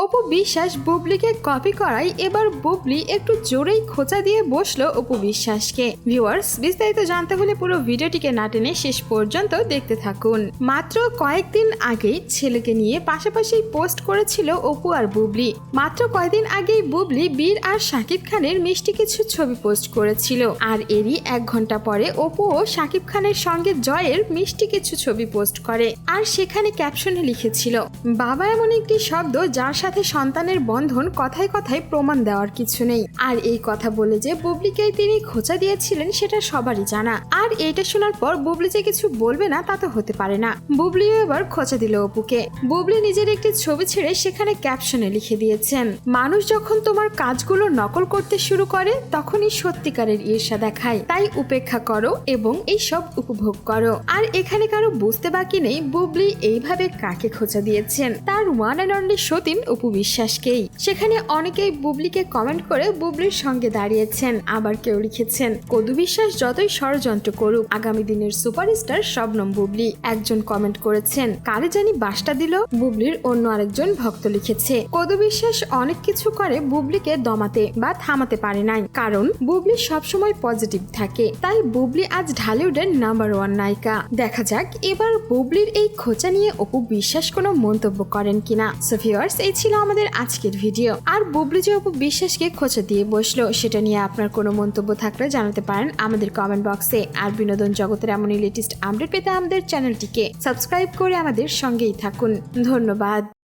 Apu Biswas বুবলিকে copy করায় এবার বুবলি একটু জোরেই খোঁচা দিয়ে বসলো অপু বিশ্বাসকে। ভিউয়ার্স, বিস্তারিত জানতে হলে পুরো ভিডিওটিকে না টেনে শেষ পর্যন্ত দেখতে থাকুন। মাত্র কয়েকদিন আগেই ছেলেকে নিয়ে পাশাপাশি পোস্ট করেছিল অপু আর বুবলি। মাত্র কয়েকদিন আগেই বুবলি বীর আর শাকিব খানের মিষ্টি কিছু ছবি পোস্ট করেছিল, আর এরই 1 ঘন্টা পরে অপু ও শাকিব খানের সঙ্গে জয়ের মিষ্টি কিছু ছবি পোস্ট করে, আর সেখানে ক্যাপশনে লিখেছিল, বাবা এমন একটি শব্দ যার সাথে সন্তানের বন্ধন, কথায় কথায় প্রমাণ দেওয়ার কিছু নেই। আর এই কথা বলে যে বুবলিকে তিনি খোঁচা দিয়েছিলেন সেটা সবারই জানা। আর এইটা শোনার পর বুবলি যে কিছু বলবে না তা তো হতে পারে না। বুবলিও এবার খোঁচা দিল অপুকে। বুবলি নিজের একটি ছবি ছেড়ে সেখানে ক্যাপশনে লিখে দিয়েছেন, মানুষ যখন তোমার কাজগুলো নকল করতে শুরু করে তখনই সত্যিকারের ঈর্ষা দেখায়, তাই উপেক্ষা করো এবং এই সব উপভোগ করো। আর এখানে কারো বুঝতে বাকি নেই বুবলি এইভাবে কাকে খোঁচা দিয়েছেন, তার ওয়ান অ্যান্ড অনলি সতীন অপু বিশ্বাসকেই। সেখানে অনেকেই বুবলিকে কমেন্ট করে বুবলির সঙ্গে দাঁড়িয়েছেন, আবার কেউ লিখেছেন, কদু বিশ্বাস যতই ষড়যন্ত্র করুক আগামী দিনের সুপারস্টার শবনম বুবলি। একজন কমেন্ট করেছেন, কারে জানি বাসটা দিল। বুবলির অন্য আরেকজন ভক্ত লিখেছে, কদু বিশ্বাস অনেক কিছু করে বুবলিকে দমাতে বা থামাতে পারে নাই, কারণ বুবলি সবসময় পজিটিভ থাকে, তাই বুবলি আজ ঢালিউডের নাম্বার 1 নায়িকা। দেখা যাক এবার বুবলির এই খোঁচা নিয়ে অপু বিশ্বাস কোনো মন্তব্য করেন কিনা। সো ভিউয়ার্স, এই ছিল আমাদের আজকের ভিডিও। আর বুবলি যে অপু বিশ্বাসকে খোঁচা দিয়ে বসলো সেটা নিয়ে আপনার কোনো মন্তব্য থাকলে জানাতে পারেন আমাদের কমেন্ট বক্সে। আর বিনোদন জগতের এমনই লেটেস্ট আপডেট পেতে আমাদের চ্যানেলটিকে সাবস্ক্রাইব করে আমাদের সঙ্গেই থাকুন। ধন্যবাদ।